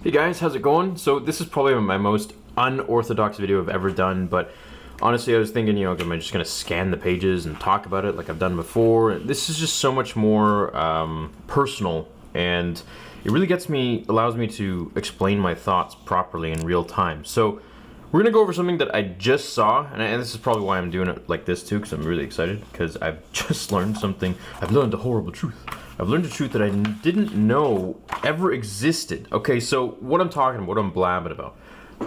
Hey guys, how's it going? So this is probably my most unorthodox video I've ever done, but honestly I was thinking, am I just gonna scan the pages and talk about it like I've done before? This is just so much more personal, and it really allows me to explain my thoughts properly in real time. So we're gonna go over something that I just saw, and this is probably why I'm doing it like this too, because I'm really excited, because I've just learned something. I've learned a horrible truth. I've learned a truth that I didn't know ever existed. Okay, so what I'm talking about, what I'm blabbing about.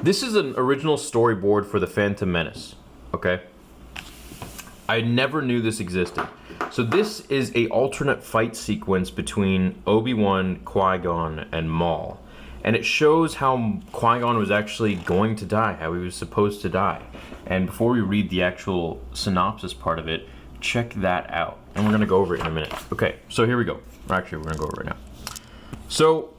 This is an original storyboard for The Phantom Menace, okay? I never knew this existed. So this is a alternate fight sequence between Obi-Wan, Qui-Gon, and Maul. And it shows how Qui-Gon was actually going to die, how he was supposed to die. And before we read the actual synopsis part of it, check that out. And we're gonna go over it in a minute. Okay, so here we go. Actually, we're gonna go over it now. So,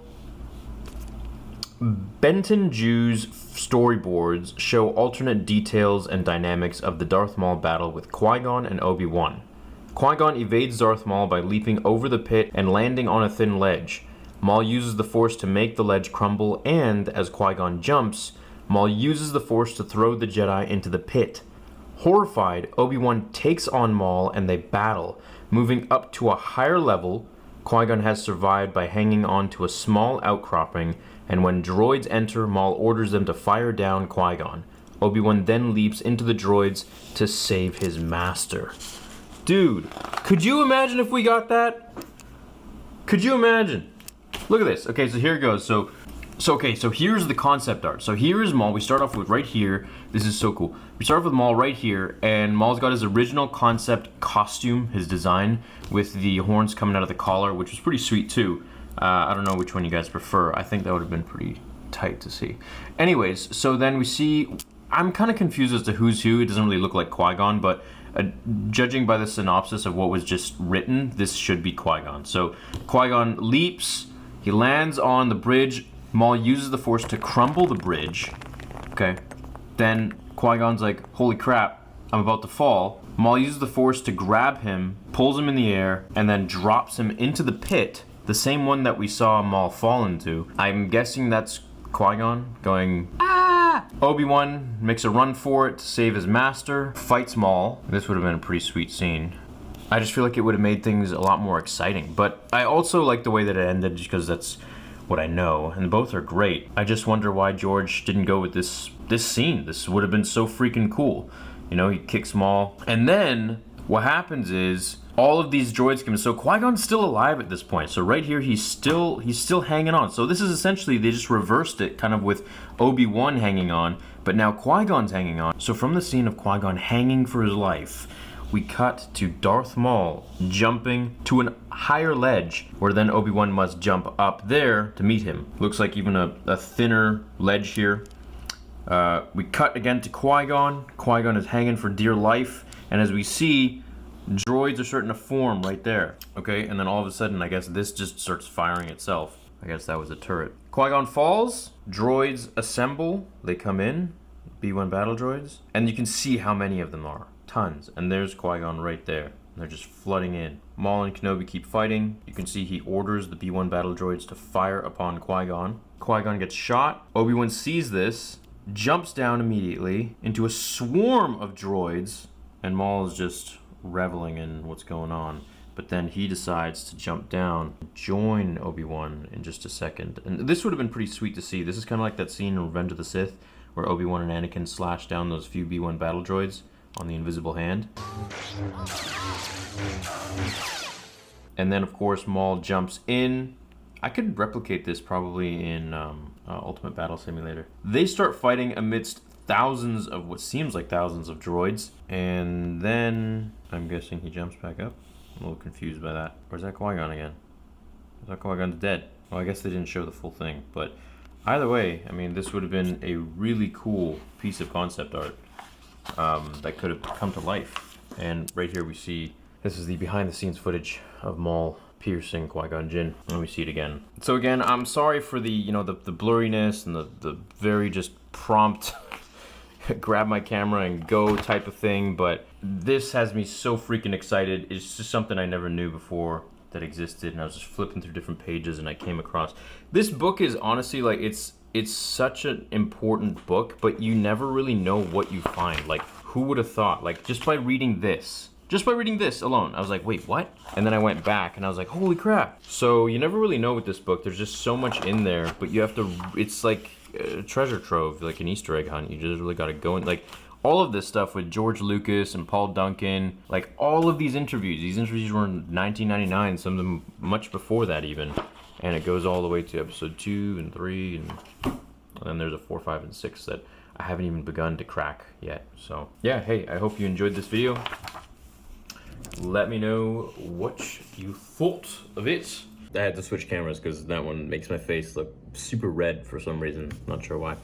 Benton Jew's storyboards show alternate details and dynamics of the Darth Maul battle with Qui-Gon and Obi-Wan. Qui-Gon evades Darth Maul by leaping over the pit and landing on a thin ledge. Maul uses the Force to make the ledge crumble, and as Qui-Gon jumps, Maul uses the Force to throw the Jedi into the pit. Horrified, Obi-Wan takes on Maul and they battle. Moving up to a higher level, Qui-Gon has survived by hanging on to a small outcropping, and when droids enter, Maul orders them to fire down Qui-Gon. Obi-Wan then leaps into the droids to save his master. Dude, could you imagine if we got that? Could you imagine? Look at this. Okay, so here it goes. So here's the concept art. So here is Maul. We start off with right here. This is so cool. We start off with Maul right here, and Maul's got his original concept costume, his design, with the horns coming out of the collar, which was pretty sweet too. I don't know which one you guys prefer. I think that would have been pretty tight to see. Anyways, so then we see, I'm kind of confused as to who's who. It doesn't really look like Qui-Gon, but judging by the synopsis of what was just written, this should be Qui-Gon. So Qui-Gon leaps, he lands on the bridge. Maul uses the Force to crumble the bridge. Okay. Then Qui-Gon's like, holy crap, I'm about to fall. Maul uses the Force to grab him, pulls him in the air, and then drops him into the pit, the same one that we saw Maul fall into. I'm guessing that's Qui-Gon going, ah! Obi-Wan makes a run for it to save his master, fights Maul. This would have been a pretty sweet scene. I just feel like it would have made things a lot more exciting. But I also like the way that it ended, just because that's what I know, and both are great. I just wonder why George didn't go with this scene. This would have been so freaking cool. He kicks Maul, and then what happens is all of these droids come in. So Qui-Gon's still alive at this point. So right here, he's still hanging on. So this is essentially, they just reversed it, kind of with Obi-Wan hanging on, but now Qui-Gon's hanging on. So from the scene of Qui-Gon hanging for his life, we cut to Darth Maul jumping to a higher ledge, where then Obi-Wan must jump up there to meet him. Looks like even a thinner ledge here. We cut again to Qui-Gon. Qui-Gon is hanging for dear life, and as we see, droids are starting to form right there. Okay, and then all of a sudden, I guess this just starts firing itself. I guess that was a turret. Qui-Gon falls, droids assemble, they come in, B-1 battle droids, and you can see how many of them are. Tons. And there's Qui-Gon right there. They're just flooding in. Maul and Kenobi keep fighting. You can see he orders the B-1 battle droids to fire upon Qui-Gon. Qui-Gon gets shot. Obi-Wan sees this, jumps down immediately into a swarm of droids, and Maul is just reveling in what's going on. But then he decides to jump down, join Obi-Wan in just a second. And this would have been pretty sweet to see. This is kind of like that scene in Revenge of the Sith where Obi-Wan and Anakin slash down those few B-1 battle droids on the invisible hand. And then of course Maul jumps in. I could replicate this probably in Ultimate Battle Simulator. They start fighting amidst thousands of what seems like thousands of droids, and then I'm guessing he jumps back up. I'm a little confused by that. Or is that Qui-Gon again? I thought Qui-Gon's dead. Well, I guess they didn't show the full thing, but either way, I mean, this would have been a really cool piece of concept art that could have come to life. And right here we see, this is the behind the scenes footage of Maul piercing Qui-Gon Jinn, and we see it again. So again, I'm sorry for the, the blurriness and the very just prompt grab my camera and go type of thing, but this has me so freaking excited. It's just something I never knew before. that existed, and I was just flipping through different pages, and I came across this book. Is honestly like it's such an important book, but you never really know what you find. Like, who would have thought? Like, just by reading this alone, I was like, wait, what? And then I went back and I was like, holy crap. So you never really know with this book. There's just so much in there, but you have to, it's like a treasure trove, like an Easter egg hunt. You just really got to go in. Like, all of this stuff with George Lucas and Paul Duncan, like all of these interviews were in 1999, some of them much before that even. And it goes all the way to episode 2 and 3, and then there's a 4, 5, and 6 that I haven't even begun to crack yet. So yeah, hey, I hope you enjoyed this video. Let me know what you thought of it. I had to switch cameras because that one makes my face look super red for some reason. Not sure why.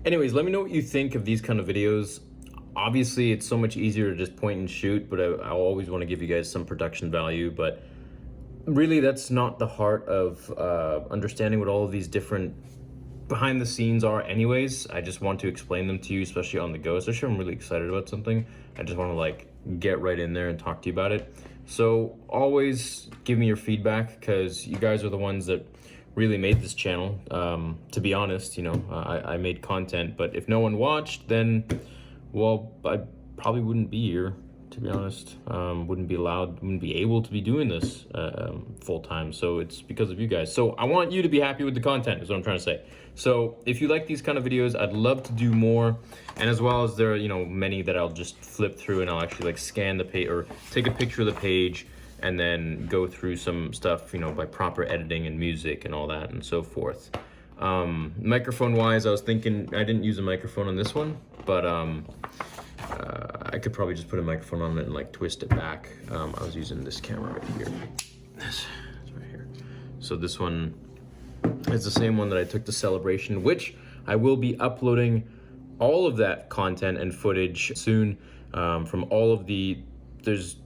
Anyways, let me know what you think of these kind of videos. Obviously, it's so much easier to just point and shoot, but I always want to give you guys some production value. But really, that's not the heart of understanding what all of these different behind the scenes are anyways. I just want to explain them to you, especially on the go. Especially if I'm really excited about something, I just want to like get right in there and talk to you about it. So always give me your feedback, because you guys are the ones that really made this channel. To be honest, you know, I made content, but if no one watched, then, well, I probably wouldn't be here, to be honest. Wouldn't be able to be doing this full time. So it's because of you guys. So I want you to be happy with the content, is what I'm trying to say. So if you like these kind of videos, I'd love to do more. And as well as there are, you know, many that I'll just flip through and I'll actually like scan the page or take a picture of the page and then go through some stuff, you know, by proper editing and music and all that and so forth. Microphone wise, I was thinking I didn't use a microphone on this one, but I could probably just put a microphone on it and like twist it back. I was using this camera right here. This right here. So this one is the same one that I took to Celebration, which I will be uploading all of that content and footage soon. From all of there's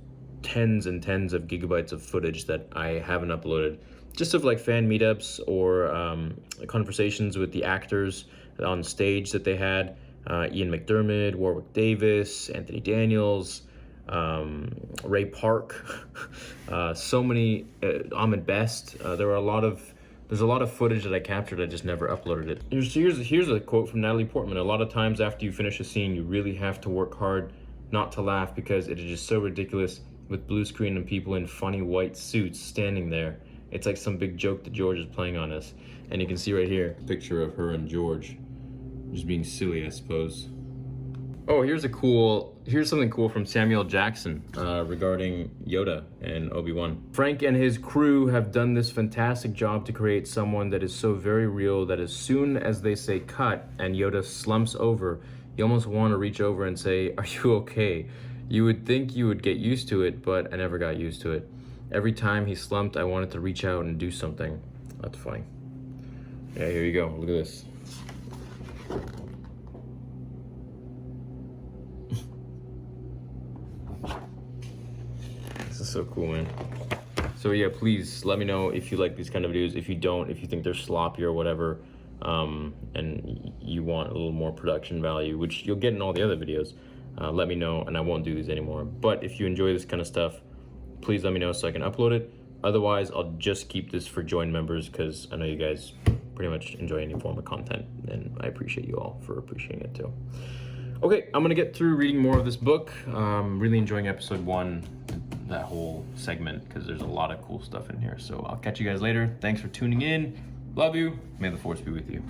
tens and tens of gigabytes of footage that I haven't uploaded, just of like fan meetups or conversations with the actors on stage that they had. Ian McDermott, Warwick Davis, Anthony Daniels, Ray Park, so many, Ahmed Best. There's a lot of footage that I captured. I just never uploaded it. Here's a quote from Natalie Portman. A lot of times after you finish a scene, you really have to work hard not to laugh, because it is just so ridiculous with blue screen and people in funny white suits standing there. It's like some big joke that George is playing on us. And you can see right here, a picture of her and George. Just being silly, I suppose. Oh, here's something cool from Samuel Jackson regarding Yoda and Obi-Wan. Frank and his crew have done this fantastic job to create someone that is so very real that as soon as they say cut and Yoda slumps over, you almost want to reach over and say, "Are you okay?" You would think you would get used to it, but I never got used to it. Every time he slumped, I wanted to reach out and do something. That's funny. Yeah, here you go. Look at this. This is so cool, man. So yeah, please let me know if you like these kind of videos. If you don't, if you think they're sloppy or whatever, and you want a little more production value, which you'll get in all the other videos, let me know and I won't do these anymore. But if you enjoy this kind of stuff, please let me know so I can upload it. Otherwise, I'll just keep this for join members, because I know you guys pretty much enjoy any form of content, and I appreciate you all for appreciating it too. Okay, I'm gonna get through reading more of this book. Really enjoying episode 1, that whole segment, because there's a lot of cool stuff in here. So I'll catch you guys later. Thanks for tuning in. Love you. May the force be with you.